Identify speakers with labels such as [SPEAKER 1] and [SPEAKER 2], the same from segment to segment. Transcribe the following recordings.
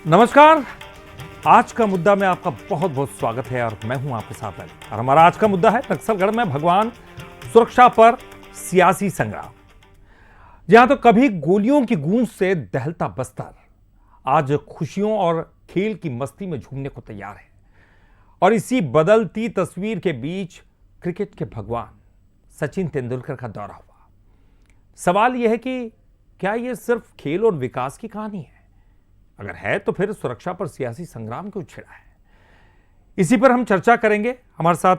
[SPEAKER 1] नमस्कार। आज का मुद्दा में आपका बहुत बहुत स्वागत है और मैं हूं आपके साथ ललित। और हमारा आज का मुद्दा है नक्सलगढ़ में भगवान सुरक्षा पर सियासी संग्राम। जहां तो कभी गोलियों की गूंज से दहलता बस्तर आज खुशियों और खेल की मस्ती में झूमने को तैयार है। और इसी बदलती तस्वीर के बीच क्रिकेट के भगवान सचिन तेंदुलकर का दौरा हुआ। सवाल यह है कि क्या यह सिर्फ खेल और विकास की कहानी है? अगर है तो फिर सुरक्षा पर सियासी संग्राम क्यों छिड़ा है? इसी पर हम चर्चा करेंगे। हमारे साथ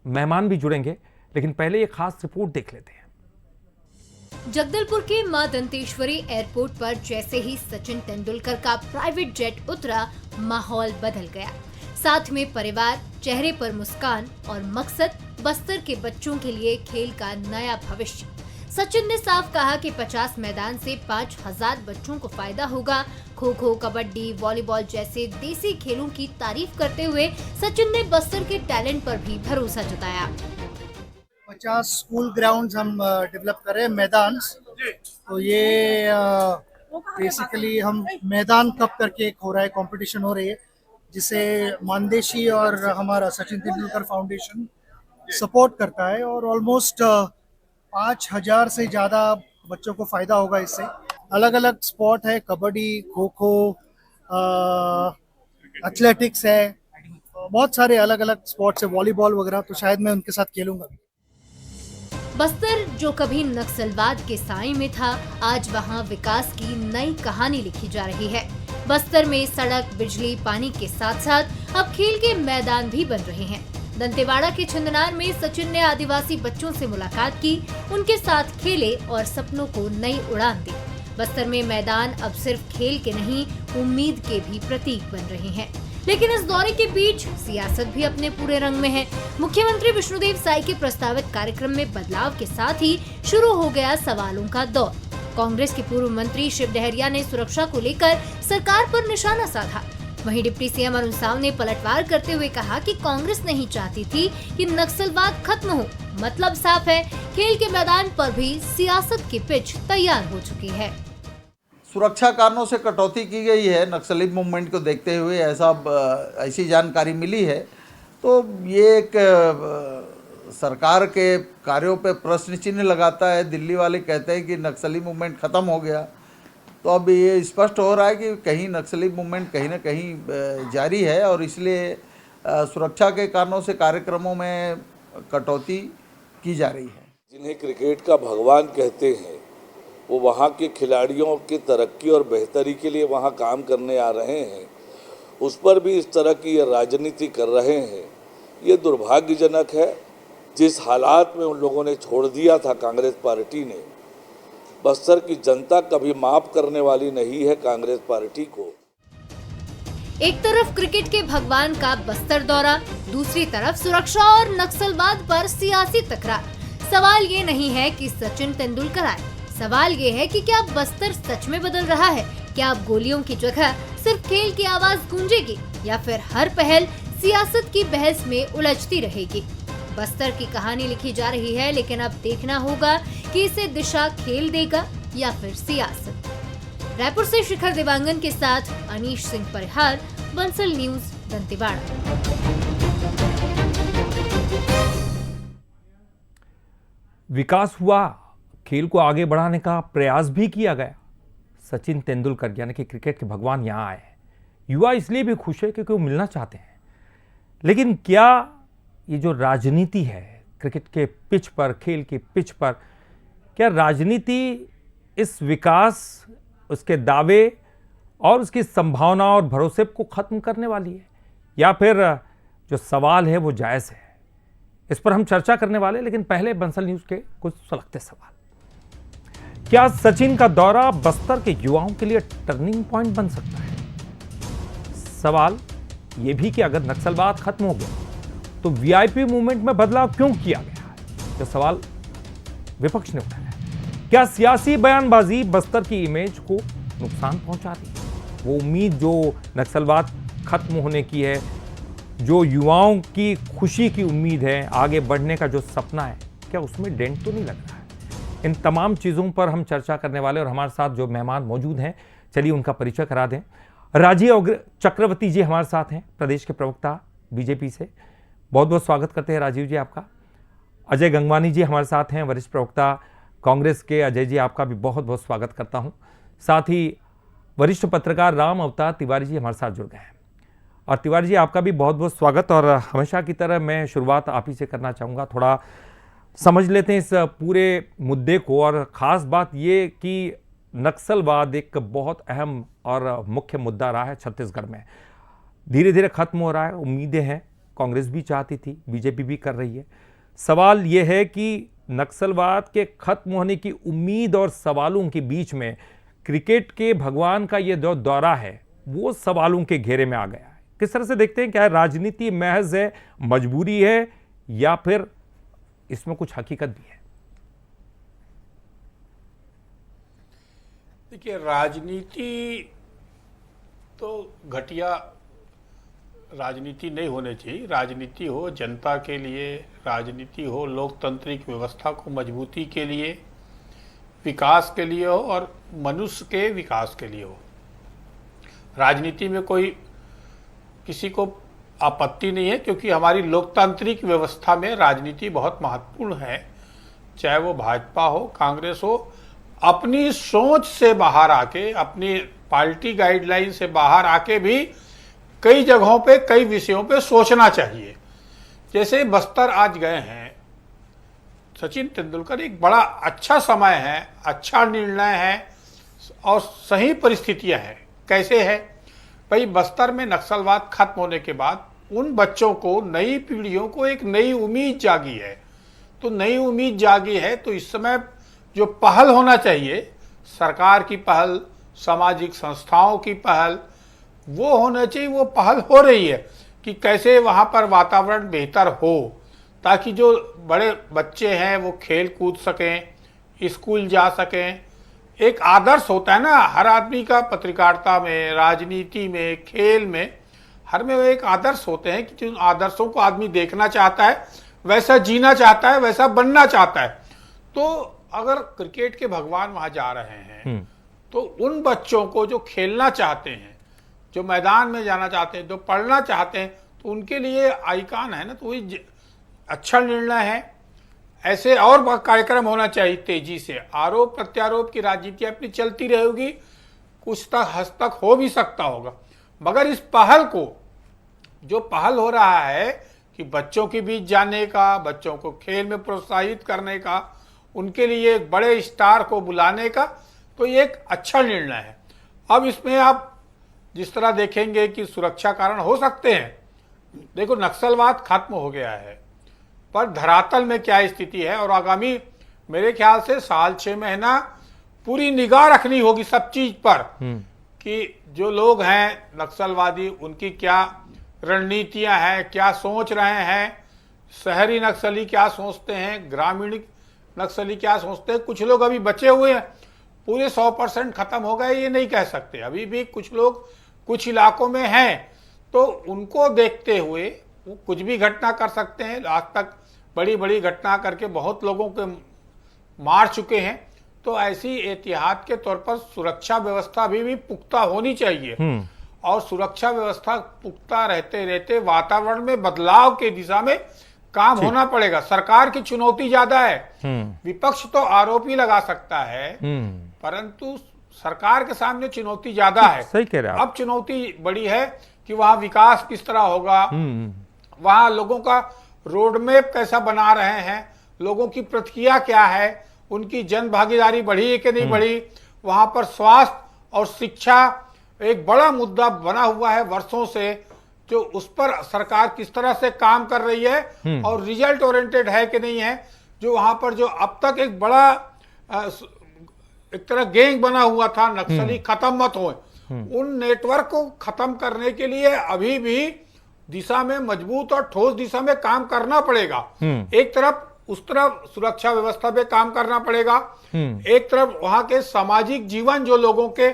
[SPEAKER 1] मेहमान भी जुड़ेंगे, लेकिन पहले एक खास रिपोर्ट देख लेते हैं।
[SPEAKER 2] जगदलपुर के मां दंतेश्वरी एयरपोर्ट पर जैसे ही सचिन तेंदुलकर का प्राइवेट जेट उतरा, माहौल बदल गया। साथ में परिवार, चेहरे पर मुस्कान और मकसद बस्तर के बच्चों के लिए खेल का नया भविष्य। सचिन ने साफ कहा कि 50 मैदान से 5000 बच्चों को फायदा होगा। खो खो, कबड्डी, वॉलीबॉल जैसे देसी खेलों की तारीफ करते हुए सचिन ने बस्तर के टैलेंट पर भी भरोसा जताया।
[SPEAKER 3] 50 स्कूल ग्राउंड्स हम डेवलप कर रहे हैं, मैदान। तो ये बेसिकली हम मैदान कप करके एक हो रहा है, कंपटीशन हो रही है, जिसे मानदेशी और हमारा सचिन तेंदुलकर फाउंडेशन सपोर्ट करता है। और ऑलमोस्ट 5000 से ज़्यादा बच्चों को फ़ायदा होगा इससे। अलग अलग स्पोर्ट है, कबड्डी, खो खो, एथलेटिक्स है, बहुत सारे अलग अलग स्पोर्ट्स है, वॉलीबॉल वगैरह। तो शायद मैं उनके साथ खेलूंगा।
[SPEAKER 2] बस्तर जो कभी नक्सलवाद के साए में था, आज वहां विकास की नई कहानी लिखी जा रही है। बस्तर में सड़क, बिजली, पानी के साथ साथ अब खेल के मैदान भी बन रहे हैं। दंतेवाड़ा के छिंदनार में सचिन ने आदिवासी बच्चों से मुलाकात की, उनके साथ खेले और सपनों को नई उड़ान दी। बस्तर में मैदान अब सिर्फ खेल के नहीं, उम्मीद के भी प्रतीक बन रहे हैं। लेकिन इस दौरे के बीच सियासत भी अपने पूरे रंग में है। मुख्यमंत्री विष्णुदेव साई के प्रस्तावित कार्यक्रम में बदलाव के साथ ही शुरू हो गया सवालों का दौर। कांग्रेस के पूर्व मंत्री शिव डहरिया ने सुरक्षा को लेकर सरकार पर निशाना साधा। वहीं डिप्टी सीएम अरुण साव ने पलटवार करते हुए कहा कि कांग्रेस नहीं चाहती थी कि नक्सलवाद खत्म हो। मतलब साफ है, खेल के मैदान पर भी सियासत की पिच तैयार हो चुकी है।
[SPEAKER 4] सुरक्षा कारणों से कटौती की गई है नक्सली मूवमेंट को देखते हुए, ऐसी जानकारी मिली है। तो ये एक सरकार के कार्यों पे प्रश्न चिन्ह लगाता है। दिल्ली वाले कहते हैं कि नक्सली मूवमेंट ख़त्म हो गया, तो अब ये स्पष्ट हो रहा है कि कहीं नक्सली मूवमेंट कहीं ना कहीं जारी है और इसलिए सुरक्षा के कारणों से कार्यक्रमों में कटौती की जा रही है।
[SPEAKER 5] जिन्हें क्रिकेट का भगवान कहते हैं, वो वहाँ के खिलाड़ियों की तरक्की और बेहतरी के लिए वहाँ काम करने आ रहे हैं, उस पर भी इस तरह की ये राजनीति कर रहे हैं। ये दुर्भाग्यजनक है। जिस हालात में उन लोगों ने छोड़ दिया था कांग्रेस पार्टी ने, बस्तर की जनता कभी माफ करने वाली नहीं है कांग्रेस पार्टी को।
[SPEAKER 2] एक तरफ क्रिकेट के भगवान का बस्तर दौरा, दूसरी तरफ सुरक्षा और नक्सलवाद पर सियासी तकरार। सवाल ये नहीं है कि सचिन तेंदुलकर आए, सवाल ये है कि क्या बस्तर सच में बदल रहा है? क्या अब गोलियों की जगह सिर्फ खेल की आवाज गूंजेगी या फिर हर पहल सियासत की बहस में उलझती रहेगी? बस्तर की कहानी लिखी जा रही है, लेकिन अब देखना होगा कि इसे दिशा खेल देगा या फिर सियासत। रायपुर से शिखर देवांगन के साथ अनीश सिंह परिहार, बंसल न्यूज, दंतेवाड़ा।
[SPEAKER 1] विकास हुआ, खेल को आगे बढ़ाने का प्रयास भी किया गया। सचिन तेंदुलकर यानी कि क्रिकेट के भगवान यहाँ आए हैं। युवा इसलिए भी खुश है क्योंकि वो मिलना चाहते हैं। लेकिन क्या ये जो राजनीति है क्रिकेट के पिच पर, खेल की पिच पर, क्या राजनीति इस विकास, उसके दावे और उसकी संभावना और भरोसे को खत्म करने वाली है, या फिर जो सवाल है वो जायज़ है? इस पर हम चर्चा करने वाले, लेकिन पहले बंसल न्यूज़ के कुछ सुलगते सवाल। क्या सचिन का दौरा बस्तर के युवाओं के लिए टर्निंग पॉइंट बन सकता है? सवाल यह भी कि अगर नक्सलवाद खत्म हो गया तो वीआईपी मूवमेंट में बदलाव क्यों किया गया है? यह सवाल विपक्ष ने उठाया। क्या सियासी बयानबाजी बस्तर की इमेज को नुकसान पहुंचा दी? वो उम्मीद जो नक्सलवाद खत्म होने की है, जो युवाओं की खुशी की उम्मीद है, आगे बढ़ने का जो सपना है, क्या उसमें डेंट तो नहीं लग रहा है? इन तमाम चीज़ों पर हम चर्चा करने वाले और हमारे साथ जो मेहमान मौजूद हैं, चलिए उनका परिचय करा दें। राजीव चक्रवर्ती जी हमारे साथ हैं, प्रदेश के प्रवक्ता बीजेपी से। बहुत बहुत स्वागत करते हैं राजीव जी आपका। अजय गंगवानी जी हमारे साथ हैं, वरिष्ठ प्रवक्ता कांग्रेस के। अजय जी आपका भी बहुत बहुत स्वागत करता हूं। साथ ही वरिष्ठ पत्रकार राम अवतार तिवारी जी हमारे साथ जुड़ गए हैं। और तिवारी जी आपका भी बहुत बहुत स्वागत। और हमेशा की तरह मैं शुरुआत आप ही से करना चाहूँगा, थोड़ा समझ लेते हैं इस पूरे मुद्दे को। और ख़ास बात ये कि नक्सलवाद एक बहुत अहम और मुख्य मुद्दा रहा है छत्तीसगढ़ में, धीरे धीरे खत्म हो रहा है। उम्मीदें हैं, कांग्रेस भी चाहती थी, बीजेपी भी कर रही है। सवाल यह है कि नक्सलवाद के खत्म होने की उम्मीद और सवालों के बीच में क्रिकेट के भगवान का ये जो दौरा है वो सवालों के घेरे में आ गया है। किस तरह से देखते हैं, क्या राजनीति महज है, मजबूरी है, या फिर इसमें कुछ हकीकत भी है?
[SPEAKER 6] देखिए, राजनीति तो घटिया राजनीति नहीं होनी चाहिए। राजनीति हो जनता के लिए, राजनीति हो लोकतांत्रिक व्यवस्था को मजबूती के लिए, विकास के लिए हो और मनुष्य के विकास के लिए हो। राजनीति में कोई किसी को आपत्ति नहीं है, क्योंकि हमारी लोकतांत्रिक व्यवस्था में राजनीति बहुत महत्वपूर्ण है। चाहे वो भाजपा हो, कांग्रेस हो, अपनी सोच से बाहर आके, अपनी पार्टी गाइडलाइन से बाहर आके भी कई जगहों पे, कई विषयों पे सोचना चाहिए। जैसे बस्तर आज गए हैं सचिन तेंदुलकर, एक बड़ा अच्छा समय है, अच्छा निर्णय है और सही परिस्थितियां हैं। कैसे है भाई, बस्तर में नक्सलवाद खत्म होने के बाद उन बच्चों को, नई पीढ़ियों को एक नई उम्मीद जागी है। तो नई उम्मीद जागी है तो इस समय जो पहल होना चाहिए, सरकार की पहल, सामाजिक संस्थाओं की पहल, वो होना चाहिए। वो पहल हो रही है कि कैसे वहाँ पर वातावरण बेहतर हो, ताकि जो बड़े बच्चे हैं वो खेल कूद सकें, स्कूल जा सकें। एक आदर्श होता है ना हर आदमी का, पत्रकारिता में, राजनीति में, खेल में, हर में एक आदर्श होते हैं कि जिन आदर्शों को आदमी देखना चाहता है, वैसा जीना चाहता है, वैसा बनना चाहता है। तो अगर क्रिकेट के भगवान वहाँ जा रहे हैं तो उन बच्चों को जो खेलना चाहते हैं, जो मैदान में जाना चाहते हैं, जो पढ़ना चाहते हैं, तो उनके लिए आइकॉन है ना, तो वही अच्छा निर्णय है। ऐसे और कार्यक्रम होना चाहिए तेजी से। आरोप प्रत्यारोप की राजनीति अपनी चलती रहेगी, कुछ तक हद तक हो भी सकता होगा, मगर इस पहल को, जो पहल हो रहा है कि बच्चों के बीच जाने का, बच्चों को खेल में प्रोत्साहित करने का, उनके लिए एक बड़े स्टार को बुलाने का, तो ये एक अच्छा निर्णय है। अब इसमें आप जिस तरह देखेंगे कि सुरक्षा कारण हो सकते हैं, देखो नक्सलवाद खत्म हो गया है, पर धरातल में क्या स्थिति है, और आगामी मेरे ख्याल से साल 6 महीना पूरी निगाह रखनी होगी सब चीज पर कि जो लोग हैं नक्सलवादी, उनकी क्या रणनीतियां हैं, क्या सोच रहे हैं, शहरी नक्सली क्या सोचते हैं, ग्रामीण नक्सली क्या सोचते हैं। कुछ लोग अभी बचे हुए हैं, पूरे 100% खत्म हो गए ये नहीं कह सकते, अभी भी कुछ लोग कुछ इलाकों में हैं। तो उनको देखते हुए वो कुछ भी घटना कर सकते हैं। आज तक बड़ी बड़ी घटना करके बहुत लोगों के मार चुके हैं। तो ऐसी एहतियात के तौर पर सुरक्षा व्यवस्था भी पुख्ता होनी चाहिए, और सुरक्षा व्यवस्था पुख्ता रहते रहते वातावरण में बदलाव के दिशा में काम होना पड़ेगा। सरकार की चुनौती ज्यादा है, विपक्ष तो आरोप ही लगा सकता है, परंतु सरकार के सामने चुनौती ज्यादा है।
[SPEAKER 1] सही कह रहे हैं आप।
[SPEAKER 6] अब चुनौती बड़ी है कि वहां विकास किस तरह होगा, वहां लोगों का रोड मैप कैसा बना रहे हैं, लोगों की प्रतिक्रिया क्या है, उनकी जन भागीदारी बढ़ी है कि नहीं बढ़ी। वहां पर स्वास्थ्य और शिक्षा एक बड़ा मुद्दा बना हुआ है वर्षों से, जो उस पर सरकार किस तरह से काम कर रही है और रिजल्ट ओरिएंटेड है कि नहीं है। जो वहां पर जो अब तक एक बड़ा एक तरह गैंग बना हुआ था, नक्सली खत्म मत हो, उन नेटवर्क को खत्म करने के लिए अभी भी दिशा में मजबूत और ठोस दिशा में काम करना पड़ेगा। एक तरफ उस तरफ सुरक्षा व्यवस्था पे काम करना पड़ेगा, एक तरफ वहां के सामाजिक जीवन जो लोगों के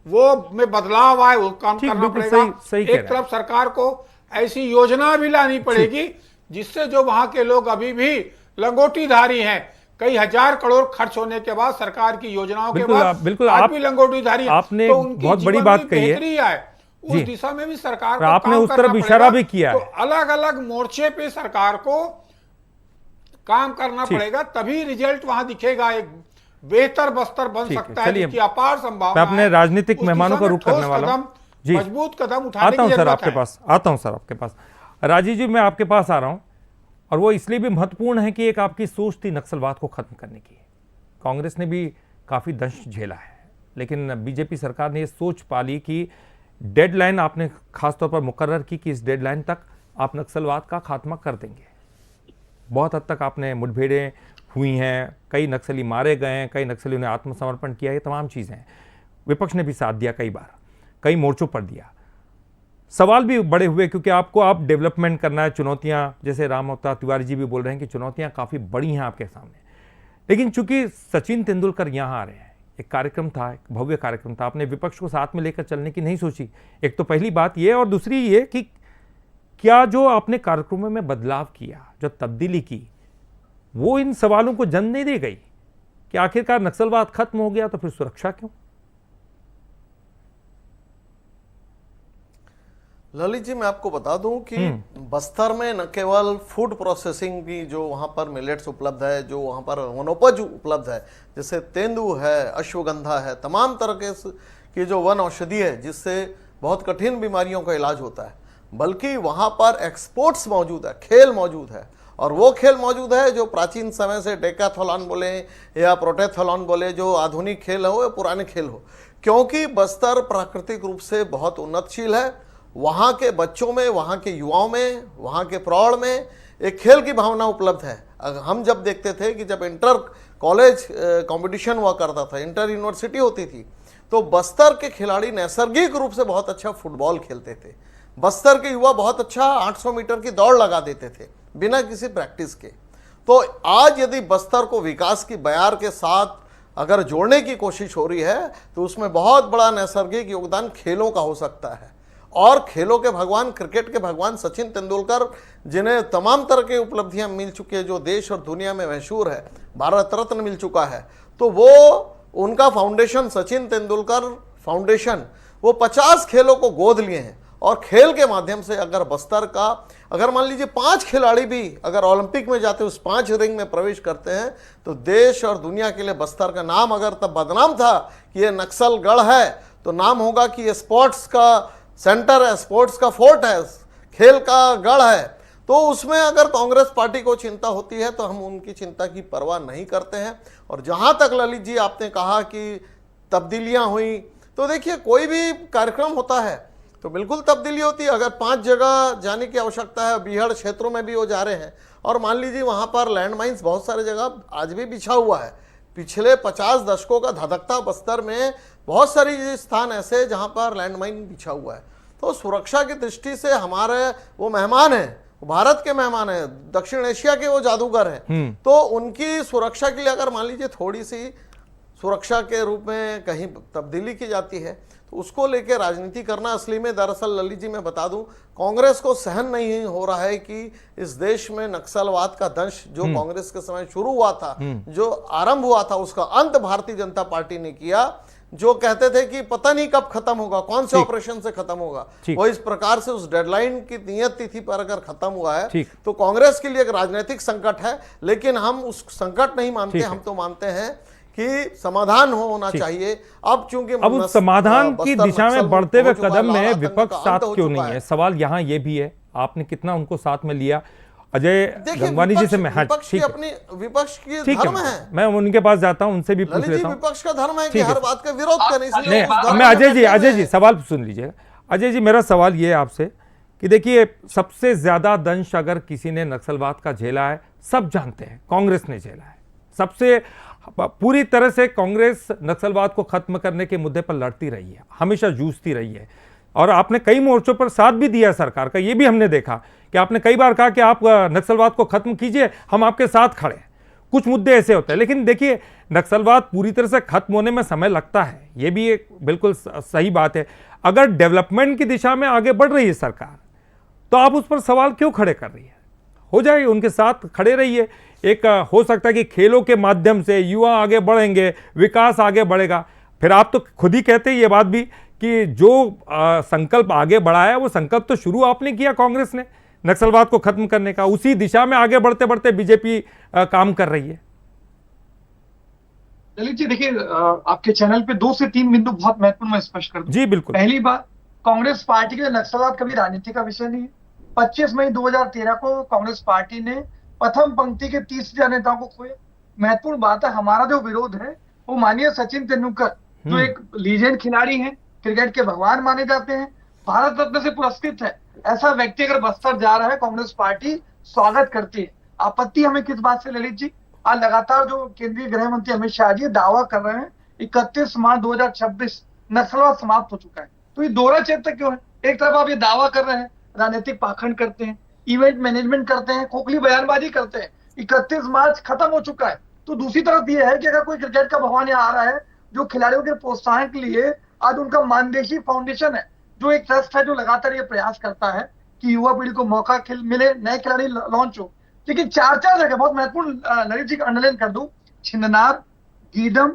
[SPEAKER 6] वो में बदलाव आए वो काम करना पड़ेगा। एक तरफ सरकार को ऐसी योजना भी लानी पड़ेगी जिससे जो वहां के लोग अभी भी लंगोटीधारी हैं, कई हजार करोड़ खर्च होने के बाद सरकार की योजनाओं के बाद
[SPEAKER 1] बिल्कुल
[SPEAKER 6] आप भी लंगोटीधारी,
[SPEAKER 1] आपने
[SPEAKER 6] तो उनकी
[SPEAKER 1] बहुत बड़ी बात कही है।
[SPEAKER 6] आए उस दिशा में भी सरकार को
[SPEAKER 1] आपने
[SPEAKER 6] काम
[SPEAKER 1] उस
[SPEAKER 6] करना
[SPEAKER 1] तरफ इशारा
[SPEAKER 6] पड़ेगा।
[SPEAKER 1] भी किया
[SPEAKER 6] तो
[SPEAKER 1] है।
[SPEAKER 6] अलग अलग मोर्चे पे सरकार को काम करना पड़ेगा, तभी रिजल्ट वहां दिखेगा। एक बेहतर बस्तर बन
[SPEAKER 1] ठीक है,
[SPEAKER 6] सकता है,
[SPEAKER 1] चलिए,
[SPEAKER 6] जिसकी अपार
[SPEAKER 1] मैं
[SPEAKER 6] संभावना
[SPEAKER 1] अपने
[SPEAKER 6] है।
[SPEAKER 1] राजनीतिक
[SPEAKER 6] उस
[SPEAKER 1] मेहमानों
[SPEAKER 6] दिशा
[SPEAKER 1] का
[SPEAKER 6] में
[SPEAKER 1] रुख करने
[SPEAKER 6] ठोस
[SPEAKER 1] वाला
[SPEAKER 6] कदम,
[SPEAKER 1] हूं जी।
[SPEAKER 6] मजबूत कदम उठाने
[SPEAKER 1] आता
[SPEAKER 6] की
[SPEAKER 1] हूं सर
[SPEAKER 6] जरूरत
[SPEAKER 1] आपके
[SPEAKER 6] है।
[SPEAKER 1] पास, आता हूं सर आपके पास। राजीव जी, मैं आपके पास आ रहा हूं, और वो इसलिए भी महत्वपूर्ण है कि एक आपकी सोच थी नक्सलवाद को खत्म करने की। कांग्रेस ने भी काफी दंश झेला है, लेकिन बीजेपी सरकार ने ये सोच पाली कि डेडलाइन आपने खासतौर पर मुकर्रर की कि इस डेडलाइन तक आप नक्सलवाद का खात्मा कर देंगे। बहुत हद तक आपने मुठभेड़ें हुई हैं, कई नक्सली मारे गए हैं, कई नक्सलियों ने आत्मसमर्पण किया, ये तमाम चीज़ें हैं। विपक्ष ने भी साथ दिया, कई बार कई मोर्चों पर दिया। सवाल भी बड़े हुए क्योंकि आपको आप डेवलपमेंट करना है, चुनौतियां, जैसे राम अवतार तिवारी जी भी बोल रहे हैं कि चुनौतियां काफ़ी बड़ी हैं आपके सामने। लेकिन चूंकि सचिन तेंदुलकर यहाँ आ रहे हैं, एक कार्यक्रम था, एक भव्य कार्यक्रम था, आपने विपक्ष को साथ में लेकर चलने की नहीं सोची। एक तो पहली बात ये, और दूसरी ये कि क्या जो आपने कार्यक्रमों में बदलाव किया, जो तब्दीली की, वो इन सवालों को जन्म नहीं दे गई कि आखिरकार नक्सलवाद खत्म हो गया तो फिर सुरक्षा क्यों?
[SPEAKER 7] ललित जी, मैं आपको बता दूं कि बस्तर में न केवल फूड प्रोसेसिंग की जो वहाँ पर मिलेट्स उपलब्ध है, जो वहाँ पर वनोपज उपलब्ध है, जैसे तेंदू है, अश्वगंधा है, तमाम तरह की जो वन औषधि है जिससे बहुत कठिन बीमारियों का इलाज होता है, बल्कि वहाँ पर एक्सपोर्ट्स मौजूद है, खेल मौजूद है। और वो खेल मौजूद है जो प्राचीन समय से डेकाथलॉन बोले या प्रोटेथलॉन बोले, जो आधुनिक खेल हो या पुराने खेल हो, क्योंकि बस्तर प्राकृतिक रूप से बहुत उन्नतशील है। वहाँ के बच्चों में, वहाँ के युवाओं में, वहाँ के प्रौढ़ में एक खेल की भावना उपलब्ध है। हम जब देखते थे कि जब इंटर कॉलेज कंपटीशन हुआ करता था, इंटर यूनिवर्सिटी होती थी, तो बस्तर के खिलाड़ी नैसर्गिक रूप से बहुत अच्छा फुटबॉल खेलते थे। बस्तर के युवा बहुत अच्छा 800 मीटर की दौड़ लगा देते थे बिना किसी प्रैक्टिस के। तो आज यदि बस्तर को विकास की बयार के साथ अगर जोड़ने की कोशिश हो रही है, तो उसमें बहुत बड़ा नैसर्गिक योगदान खेलों का हो सकता है। और खेलों के भगवान, क्रिकेट के भगवान सचिन तेंदुलकर, जिन्हें तमाम तरह की उपलब्धियां मिल चुकी है, जो देश और दुनिया में मशहूर है, भारत रत्न मिल चुका है, तो वो उनका फाउंडेशन, सचिन तेंदुलकर फाउंडेशन, वो 50 खेलों को गोद लिए हैं। और खेल के माध्यम से अगर बस्तर का, अगर मान लीजिए 5 खिलाड़ी भी अगर ओलंपिक में जाते, उस 5 रिंग में प्रवेश करते हैं, तो देश और दुनिया के लिए बस्तर का नाम, अगर तब बदनाम था कि ये नक्सल गढ़ है, तो नाम होगा कि ये स्पोर्ट्स का सेंटर है, स्पोर्ट्स का फोर्ट है, खेल का गढ़ है। तो उसमें अगर कांग्रेस पार्टी को चिंता होती है, तो हम उनकी चिंता की परवाह नहीं करते हैं। और जहां तक ललित जी आपने कहा कि तब्दीलियां हुई, तो देखिए कोई भी कार्यक्रम होता है तो बिल्कुल तब्दीली होती है। अगर 5 जगह जाने की आवश्यकता है, बीहड़ क्षेत्रों में भी वो जा रहे हैं, और मान लीजिए वहां पर लैंडमाइंस बहुत सारे जगह आज भी बिछा हुआ है। पिछले 50 दशकों का धधकता बस्तर में बहुत सारी स्थान ऐसे जहां पर लैंडमाइन बिछा हुआ है। तो सुरक्षा की दृष्टि से हमारे वो मेहमान हैं, भारत के मेहमान हैं, दक्षिण एशिया के वो जादूगर हैं, तो उनकी सुरक्षा के लिए अगर मान लीजिए थोड़ी सी सुरक्षा के रूप में कहीं तब्दीली की जाती है, तो उसको लेकर राजनीति करना असली में, दरअसल ललित जी मैं बता दूं, कांग्रेस को सहन नहीं हो रहा है कि इस देश में नक्सलवाद का दंश जो कांग्रेस के समय शुरू हुआ था, जो आरंभ हुआ था, उसका अंत भारतीय जनता पार्टी ने किया। जो कहते थे कि पता नहीं कब खत्म होगा, कौन से ऑपरेशन से खत्म होगा, वो इस प्रकार से उस डेडलाइन की नियत तिथि पर अगर खत्म हुआ है, तो कांग्रेस के लिए एक राजनीतिक संकट है। लेकिन हम उस संकट नहीं मानते, हम तो मानते हैं कि समाधान होना चाहिए। अब चूंकि
[SPEAKER 1] अब उस समाधान की दिशा में बढ़ते हुए कदम में विपक्ष साथ क्यों नहीं है? सवाल यहाँ ये भी है, आपने कितना उनको साथ में लिया? अजय गंगवानी जी से मैं, हाँ ठीक है,
[SPEAKER 7] विपक्ष की धर्म है,
[SPEAKER 1] मैं उनके पास जाता हूं, उनसे भी पूछ लेता हूं।
[SPEAKER 7] विपक्ष का धर्म है कि हर बात का विरोध करें, इसलिए
[SPEAKER 1] मैं अजय जी सवाल सुन लीजिएगा। अजय जी, मेरा सवाल ये है आपसे कि देखिए, सबसे ज्यादा दंश अगर किसी ने नक्सलवाद का झेला है, सब जानते हैं, कांग्रेस ने झेला है। सबसे पूरी तरह से कांग्रेस नक्सलवाद को खत्म करने के मुद्दे पर लड़ती रही है, हमेशा जूझती रही है, और आपने कई मोर्चों पर साथ भी दिया सरकार का। ये भी हमने देखा कि आपने कई बार कहा कि आप नक्सलवाद को खत्म कीजिए, हम आपके साथ खड़े हैं। कुछ मुद्दे ऐसे होते हैं, लेकिन देखिए, नक्सलवाद पूरी तरह से खत्म होने में समय लगता है, ये भी एक बिल्कुल सही बात है। अगर डेवलपमेंट की दिशा में आगे बढ़ रही है सरकार, तो आप उस पर सवाल क्यों खड़े कर रही है? हो जाए, उनके साथ खड़े रहिए। एक हो सकता है कि खेलों के माध्यम से युवा आगे बढ़ेंगे, विकास आगे बढ़ेगा। फिर आप तो खुद ही कहते हैं ये बात भी कि जो संकल्प आगे बढ़ाया वो संकल्प तो शुरू आपने किया कांग्रेस ने नक्सलवाद को खत्म करने का, उसी दिशा में आगे बढ़ते बढ़ते बीजेपी काम कर रही है।
[SPEAKER 8] ललित जी देखिए, आपके चैनल पे 2 से 3 बिंदु बहुत महत्वपूर्ण मैं स्पष्ट कर दूं।
[SPEAKER 1] जी बिल्कुल।
[SPEAKER 8] पहली बात, कांग्रेस पार्टी के लिए नक्सलवाद कभी राजनीति का विषय नहीं है। 25 मई 2013 को कांग्रेस पार्टी ने प्रथम पंक्ति के 30 नेताओं को खोया। महत्वपूर्ण बात है, हमारा जो विरोध है वो माननीय सचिन तेंदुलकर, जो एक लीजेंड खिलाड़ी हैं, क्रिकेट के भगवान माने जाते हैं, भारत रत्न से पुरस्कृत है, ऐसा व्यक्ति अगर बस्तर जा रहा है, कांग्रेस पार्टी स्वागत करती है। आपत्ति हमें किस बात से ललित जी? आज लगातार जो केंद्रीय गृह मंत्री अमित शाह जी दावा कर रहे हैं 31 मार्च 2026 नक्सलवाद समाप्त हो चुका है, तो ये दोहरा चरित्र क्यों है? एक तरफ आप ये दावा कर रहे हैं, राजनीतिक पाखंड करते हैं, इवेंट मैनेजमेंट करते हैं, खोखली बयानबाजी करते हैं, 31 मार्च खत्म हो चुका है। तो दूसरी तरफ ये है कि अगर कोई क्रिकेट का भगवान यहाँ आ रहा है, जो खिलाड़ियों के प्रोत्साहन के लिए आज उनका मानदेशी फाउंडेशन है, जो एक ट्रस्ट है जो लगातार ये प्रयास करता है कि युवा पीढ़ी को मौका मिले, नए खिलाड़ी लॉन्च हो। लेकिन 4 जगह बहुत महत्वपूर्ण ललित जी का अंडरलाइन कर दूं, छिंदनार, गीदम,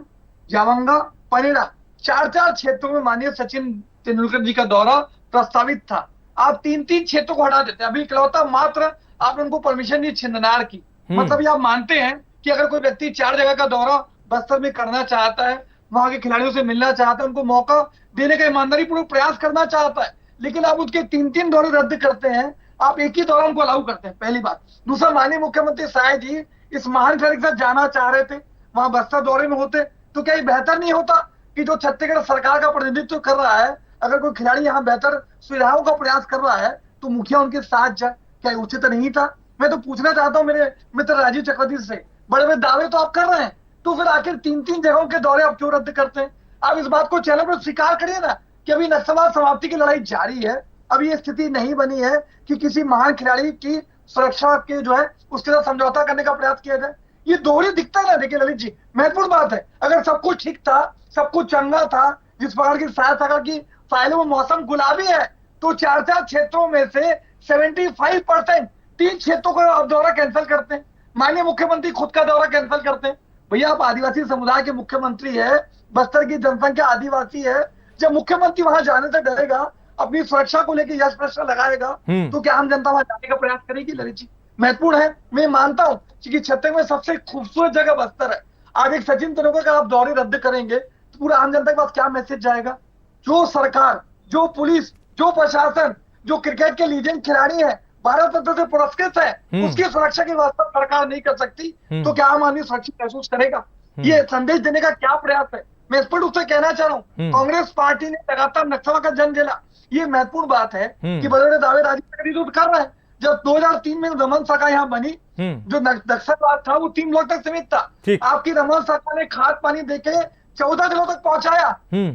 [SPEAKER 8] जावंगा, पनेरा, 4 क्षेत्रों में माननीय सचिन तेंदुलकर जी का दौरा प्रस्तावित था। आप 3 क्षेत्रों को हटा देते हैं। अभी इकलौता मात्र आपने उनको परमिशन दी छिंदनार की। मतलब ये आप मानते हैं कि अगर कोई व्यक्ति 4 जगह का दौरा बस्तर में करना चाहता है, वहां के खिलाड़ियों से मिलना चाहता है, उनको मौका देने का ईमानदारी पूर्वक प्रयास करना चाहता है, लेकिन आप उसके 3 दौरे रद्द करते हैं, आप एक ही दौरा उनको अलाउ करते हैं, पहली बात। दूसरा, माननीय मुख्यमंत्री शाह जी इस महान खिलाड़ी के साथ जाना चाह रहे थे, वहां बस्तर दौरे में होते तो क्या ये बेहतर नहीं होता कि जो छत्तीसगढ़ सरकार का प्रतिनिधित्व कर रहा है, अगर कोई खिलाड़ी यहाँ बेहतर सुविधाओं का प्रयास कर रहा है तो मुखिया उनके साथ जाए? क्या उचित नहीं था? मैं तो पूछना चाहता हूँ मेरे मित्र राजीव चक्रवर्ती से, बड़े बड़े दावे तो आप कर रहे हैं, तो फिर आखिर 3 जगहों के दौरे आप क्यों रद्द करते हैं? आप इस बात को चैनल पर स्वीकार करिए ना कि अभी नक्सलवाद समाप्ति की लड़ाई जारी है। अभी ये स्थिति नहीं बनी है कि किसी महान खिलाड़ी की सुरक्षा के जो है उसके साथ समझौता करने का प्रयास किया जाए। ये दोहरी दिखता है ना। देखिए ललित जी, महत्वपूर्ण बात है, अगर सब कुछ ठीक था, सब कुछ चंगा था, जिस प्रकार की शायद की फाइलों में मौसम गुलाबी है, तो 4 क्षेत्रों में से 75% 3 क्षेत्रों का आप दौरा कैंसिल करते हैं। माननीय मुख्यमंत्री खुद का दौरा कैंसिल करते हैं। भैया आप आदिवासी समुदाय के मुख्यमंत्री है, बस्तर की जनसंख्या आदिवासी है, जब मुख्यमंत्री वहां जाने से डरेगा, अपनी सुरक्षा को लेकर यश प्रश्न लगाएगा, तो क्या आम जनता वहां जाने का प्रयास करेगी? ललित जी, महत्वपूर्ण है। मैं मानता हूं कि छत्तीसगढ़ में सबसे खूबसूरत जगह बस्तर है। आज एक सचिन तेंदुलकर का आप दौरे रद्द करेंगे तो पूरा आम जनता के पास क्या मैसेज जाएगा? जो सरकार, जो पुलिस, जो प्रशासन, जो क्रिकेट के लीजेंड खिलाड़ी है, भारत रत्न से पुरस्कृत है, उसकी सुरक्षा की व्यवस्था सरकार नहीं कर सकती, तो क्या आम आदमी सुरक्षित महसूस करेगा? ये संदेश देने का क्या प्रयास है? मैं स्पष्ट रूप से कहना चाह रहा हूँ, कांग्रेस पार्टी ने लगातार नक्सलवाद का जन्म झेला। ये महत्वपूर्ण बात है कि बड़े बड़े दावे राजीव कर रहे हैं। जब 2003 में रमन शाखा यहाँ बनी, जो नक्सलवाद था वो 3 लोग तक सीमित था। आपकी रमन शाखा ने खाद पानी देके 14 जिलों तक पहुंचाया।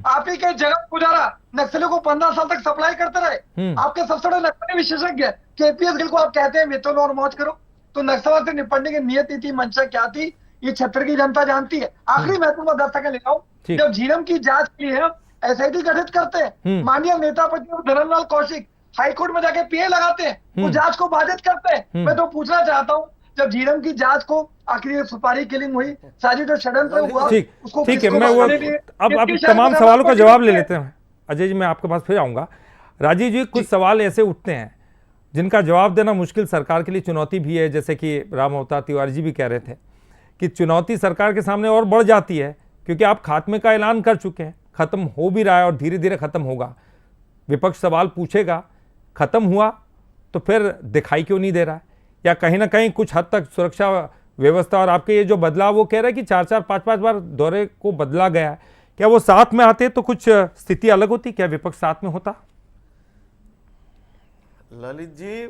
[SPEAKER 8] आप ही के जगह गुजारा नक्सलियों को 15 साल तक सप्लाई करते रहे। आपके सबसे बड़े नक्सली विशेषज्ञ केपीएस गिल को आप कहते हैं वेतन और मौज करो। तो नक्सलवाद से निपटने की नियत थी, मंशा क्या थी, ये छत्तीसगढ़ की जनता जानती है। आखिरी महत्वपूर्ण 10 सेकंड लेता हूं, जब झीरम की जांच के लिए एसआईटी गठित करते हैं, माननीय नेता प्रतिपक्ष धरमलाल कौशिक हाईकोर्ट में जाके पीए लगाते हैं, वो जांच को बाधित करते हैं। मैं तो पूछना चाहता हूं, जब झीरम की जांच को आखिर सुपारी किलिंग हुई, साजिश जो षड्यंत्र हुआ, उसको
[SPEAKER 1] ठीक है, मैं वो अब तमाम सवालों का जवाब ले लेते हैं। अजय जी, मैं आपके पास फिर आऊंगा। राजीव जी, कुछ सवाल ऐसे उठते हैं जिनका जवाब देना मुश्किल सरकार के लिए चुनौती भी है, जैसे कि राम अवतार तिवारी जी भी कह रहे थे कि चुनौती सरकार के सामने और बढ़ जाती है, क्योंकि आप खात्मे का ऐलान कर चुके हैं, खत्म हो भी रहा है और धीरे धीरे खत्म होगा। विपक्ष सवाल पूछेगा, खत्म हुआ तो फिर दिखाई क्यों नहीं दे रहा है? या कहीं ना कहीं कुछ हद तक सुरक्षा व्यवस्था और आपके ये जो बदलाव, वो कह रहे हैं कि 4-4, 5-5 बार दौरे को बदला गया है, क्या वो साथ में आते तो कुछ स्थिति अलग होती? क्या विपक्ष साथ में होता?
[SPEAKER 7] ललित जी,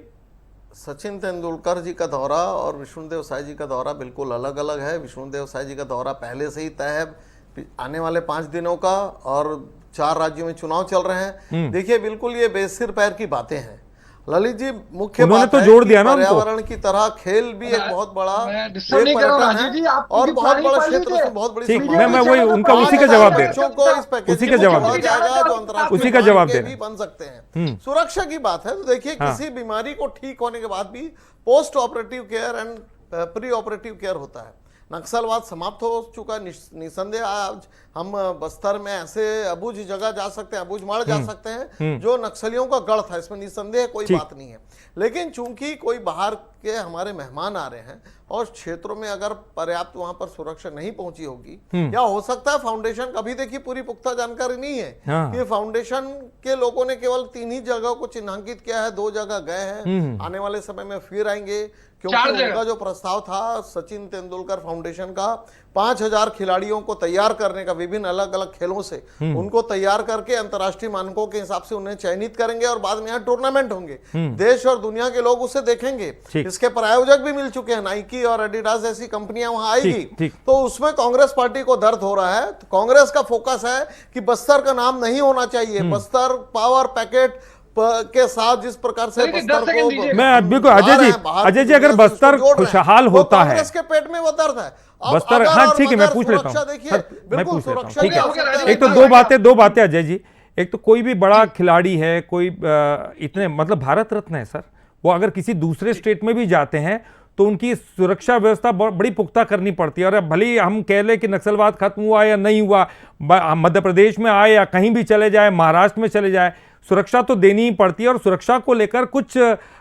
[SPEAKER 7] सचिन तेंदुलकर जी का दौरा और विष्णुदेव साय जी का दौरा बिल्कुल अलग अलग है। विष्णुदेव साय जी का दौरा पहले से ही तय है आने वाले 5 दिनों का, और 4 राज्यों में चुनाव चल रहे हैं। देखिए, बिल्कुल ये बेसिर पैर की बातें हैं। ललित जी, मुख्य बात
[SPEAKER 1] तो जोड़ दिया ना
[SPEAKER 7] पर्यावरण की तरह खेल भी एक बहुत बड़ा पर्यटन है और बहुत बड़ा क्षेत्र से बहुत बड़ी।
[SPEAKER 1] मैं वही उनका उसी का जवाब दे रहा हूं, उसी का जवाब
[SPEAKER 7] भी बन सकते हैं। सुरक्षा की बात है तो देखिए, किसी बीमारी को ठीक होने के बाद भी post operative care and pre operative care होता है। नक्सलवाद समाप्त हो चुका निसंदेह। आज हम बस्तर में ऐसे अबूझ जगह जा सकते हैं, अबूझ माड़ जा सकते हैं जो नक्सलियों का गढ़ था, इसमें निसंदेह कोई बात नहीं है। लेकिन चूंकि कोई बाहर के हमारे मेहमान आ रहे हैं और क्षेत्रों में अगर पर्याप्त वहां पर सुरक्षा नहीं पहुंची होगी, या हो सकता है फाउंडेशन कभी देखी पूरी पुख्ता जानकारी नहीं है कि फाउंडेशन के लोगों ने केवल 3 ही जगहों को चिन्हांकित किया है, 2 जगह गए हैं, आने वाले समय में फिर आएंगे, क्योंकि उनका जो प्रस्ताव था सचिन तेंदुलकर फाउंडेशन का 5000 खिलाड़ियों को तैयार करने का, विभिन्न अलग अलग खेलों से उनको तैयार करके अंतर्राष्ट्रीय मानकों के हिसाब से उन्हें चयनित करेंगे और बाद में यहाँ टूर्नामेंट होंगे, देश और दुनिया के लोग उसे देखेंगे। इसके प्रायोजक भी मिल चुके हैं, नाइकी और एडिडास जैसी कंपनियां वहां आएगी। तो उसमें कांग्रेस पार्टी को दर्द हो रहा है। तो कांग्रेस का फोकस है कि बस्तर का नाम नहीं होना चाहिए। बस्तर पावर पैकेट के साथ जिस प्रकार से बस्तर को,
[SPEAKER 1] मैं बिल्कुल अजय जी अगर बस्तर खुशहाल होता है,
[SPEAKER 7] कांग्रेस के पेट में वो दर्द है
[SPEAKER 1] बस्तर। हाँ ठीक है, मैं पूछ लेता हूँ मैं पूछ लेता हूँ, ठीक है। एक तो दो बातें अजय जी। एक तो कोई भी बड़ा खिलाड़ी है, कोई इतने मतलब भारत रत्न है सर, वो अगर किसी दूसरे स्टेट में भी जाते हैं तो उनकी सुरक्षा व्यवस्था बड़ी पुख्ता करनी पड़ती है। और भले ही हम कह लें कि नक्सलवाद खत्म हुआ या नहीं हुआ, मध्य प्रदेश में आए या कहीं भी चले जाए, महाराष्ट्र में चले जाए, सुरक्षा तो देनी ही पड़ती है। और सुरक्षा को लेकर कुछ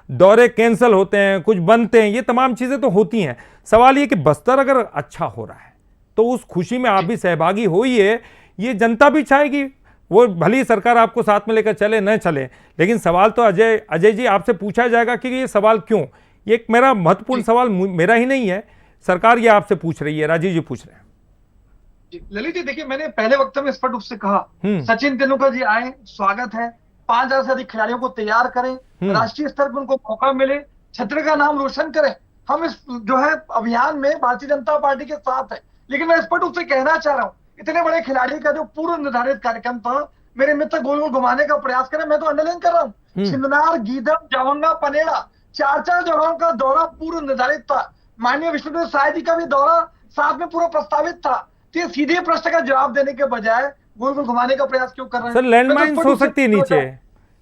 [SPEAKER 1] दौरे कैंसिल होते हैं, कुछ बनते हैं, ये तमाम चीज़ें तो होती हैं। सवाल ये कि बस्तर अगर अच्छा हो रहा है तो उस खुशी में आप भी सहभागी होइए, ये जनता भी चाहेगी। वो भली सरकार आपको साथ में लेकर चले न चले, लेकिन सवाल तो अजय जी आपसे पूछा जाएगा कि ये सवाल क्यों। ये एक मेरा महत्वपूर्ण सवाल मेरा ही नहीं है, सरकार ये आपसे पूछ रही है, राजीव जी पूछ रहे हैं।
[SPEAKER 8] ललित जी देखिए, मैंने पहले वक्त में स्पष्ट रूप से कहा, सचिन तेंदुलकर जी आए, स्वागत है, 5000 से अधिक खिलाड़ियों को तैयार करें, राष्ट्रीय स्तर पर उनको मौका मिले, छत्र का नाम रोशन करें। हम इस जो है अभियान में भारतीय जनता पार्टी के साथ है। लेकिन मैं स्पष्ट रूप से कहना चाह रहा हूँ, इतने बड़े खिलाड़ी का जो पूर्व निर्धारित कार्यक्रम था, मेरे मित्र गोल गोल घुमाने का प्रयास करें, मैं तो अंडरलाइन कर रहा हूँ। छिंदनार, गीदम, जावंगा, पनेड़ा, 4 जगहों का दौरा पूर्व निर्धारित था। माननीय विष्णुदेव साय जी का भी दौरा साथ में पूरा प्रस्तावित था। तो ये सीधे प्रश्न का जवाब देने के बजाय गोल गोल घुमाने का प्रयास क्यों कर रहे हैं?
[SPEAKER 1] सर लैंडमाइंस हो सकती है, नीचे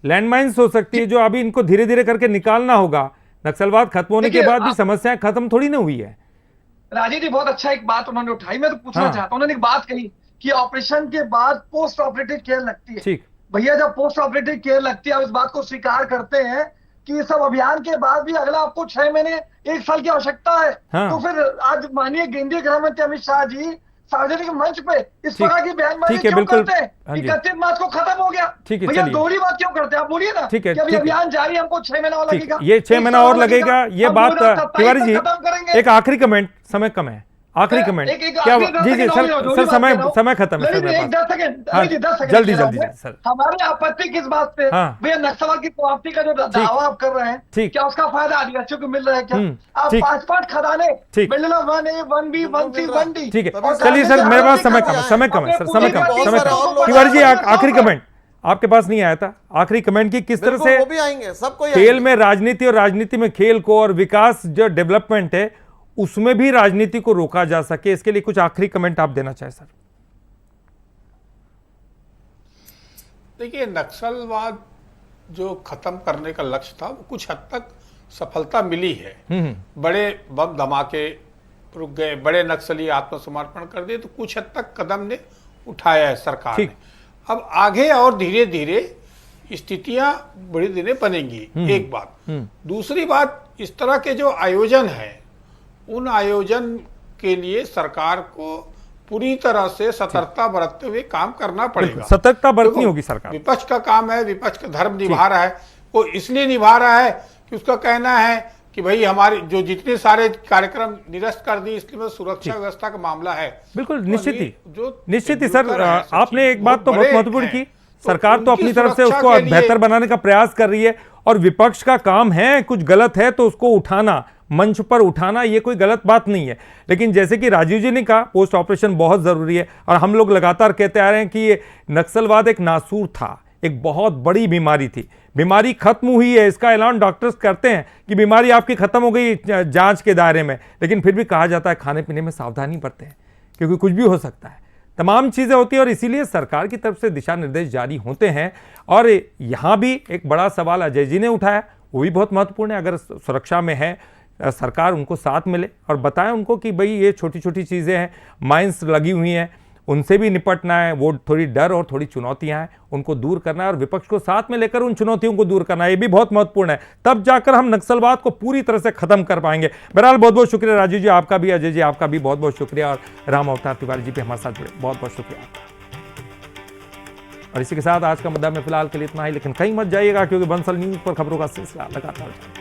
[SPEAKER 1] लैंडमाइंस हो सकती है, जो अभी इनको धीरे धीरे करके निकालना होगा। नक्सलवाद खत्म होने के बाद भी समस्याएं खत्म थोड़ी ना हुई है।
[SPEAKER 8] राजीव जी बहुत अच्छा एक बात उन्होंने उठाई, मैं तो पूछना चाहता हूं। उन्होंने एक बात कही कि ऑपरेशन के बाद पोस्ट ऑपरेटिव केयर लगती है। ठीक भैया, जब पोस्ट ऑपरेटिव केयर लगती है, आप इस बात को स्वीकार करते हैं कि सब अभियान के बाद भी अगला आपको 6 महीने 1 साल की आवश्यकता है। तो फिर आज माननीय केंद्रीय गृह मंत्री अमित शाह जी सार्वजनिक मंच पे इस प्रकार की बयानबाजी क्यों करते हैं? 31 मार्च को खत्म हो गया, भैया दोहरी बात क्यों करते हैं? आप बोलिए ना कि अभी अभियान जारी, हमको 6 महीना और लगेगा,
[SPEAKER 1] ये 6 महीना और लगेगा। ये बात तिवारी जी, एक आखिरी कमेंट, समय कम है, आखिरी कमेंट क्या? जी जी सर, समय खत्म है सर,
[SPEAKER 8] 10 सेकंड
[SPEAKER 1] जल्दी सर।
[SPEAKER 8] हमारी आपत्ति किस बात पे? भैया नक्सलवाद की समाप्ति का जो दावा आप कर रहे हैं, क्या उसका फायदा आदिवासियों को मिल रहा है? क्या आप 5 खदाने 1A, 1B, 1C, 1D?
[SPEAKER 1] ठीक है, चलिए सर, मेरे पास समय कम है सर, समय कम। तिवारी जी आखिरी कमेंट आपके पास नहीं आया था, आखिरी कमेंट की किस तरह से
[SPEAKER 7] वो भी आएंगे, सबको
[SPEAKER 1] खेल में राजनीति और राजनीति में खेल को और विकास जो डेवलपमेंट है उसमें भी राजनीति को रोका जा सके, इसके लिए कुछ आखिरी कमेंट आप देना चाहें सर।
[SPEAKER 6] देखिए, नक्सलवाद जो खत्म करने का लक्ष्य था वो कुछ हद तक सफलता मिली है। बड़े बम धमाके रुक गए, बड़े नक्सली आत्मसमर्पण कर दिए, तो कुछ हद तक कदम ने उठाया है सरकार ने। अब आगे और धीरे धीरे स्थितियां बड़ी दिने बनेंगी, एक बात। दूसरी बात, इस तरह के जो आयोजन है, उन आयोजन के लिए सरकार को पूरी तरह से सतर्कता बरतते हुए काम करना पड़ेगा।
[SPEAKER 1] सतर्कता बरतनी होगी सरकार।
[SPEAKER 6] विपक्ष का काम है, विपक्ष का धर्म निभा रहा है, वो इसलिए निभा रहा है कि उसका कहना है कि भाई हमारे जो जितने सारे कार्यक्रम निरस्त कर दिए, इसलिए सुरक्षा व्यवस्था का मामला है।
[SPEAKER 1] बिल्कुल निश्चित ही सर, आपने एक बात तो बहुत महत्वपूर्ण की, सरकार तो अपनी तरफ से उसको बेहतर बनाने का प्रयास कर रही है, और विपक्ष का काम है कुछ गलत है तो उसको उठाना, मंच पर उठाना, ये कोई गलत बात नहीं है। लेकिन जैसे कि राजीव जी ने कहा, पोस्ट ऑपरेशन बहुत जरूरी है, और हम लोग लगातार कहते आ रहे हैं कि ये नक्सलवाद एक नासूर था, एक बहुत बड़ी बीमारी थी, बीमारी खत्म हुई है, इसका ऐलान डॉक्टर्स करते हैं कि बीमारी आपकी खत्म हो गई जांच के दायरे में, लेकिन फिर भी कहा जाता है खाने पीने में सावधानी बरतें क्योंकि कुछ भी हो सकता है, तमाम चीज़ें होती हैं, और इसीलिए सरकार की तरफ से दिशा निर्देश जारी होते हैं। और यहाँ भी एक बड़ा सवाल अजय जी ने उठाया, वो भी बहुत महत्वपूर्ण है। अगर सुरक्षा में है, सरकार उनको साथ मिले और बताएं उनको कि भाई ये छोटी छोटी चीज़ें हैं, माइंस लगी हुई हैं, उनसे भी निपटना है। वो थोड़ी डर और थोड़ी चुनौतियां हैं, उनको दूर करना है और विपक्ष को साथ में लेकर उन चुनौतियों को दूर करना है। ये भी बहुत महत्वपूर्ण है, तब जाकर हम नक्सलवाद को पूरी तरह से खत्म कर पाएंगे। बहरहाल बहुत बहुत शुक्रिया राजीव जी, आपका भी, अजय जी आपका भी बहुत बहुत शुक्रिया, और राम अवतार तिवारी जी भी हमारे साथ जुड़े, बहुत बहुत शुक्रिया आपका। और इसी के साथ आज का मुद्दा में फिलहाल के लिए इतना ही, लेकिन कहीं मत जाइएगा क्योंकि बंसल न्यूज पर खबरों का सिलसिला लगातार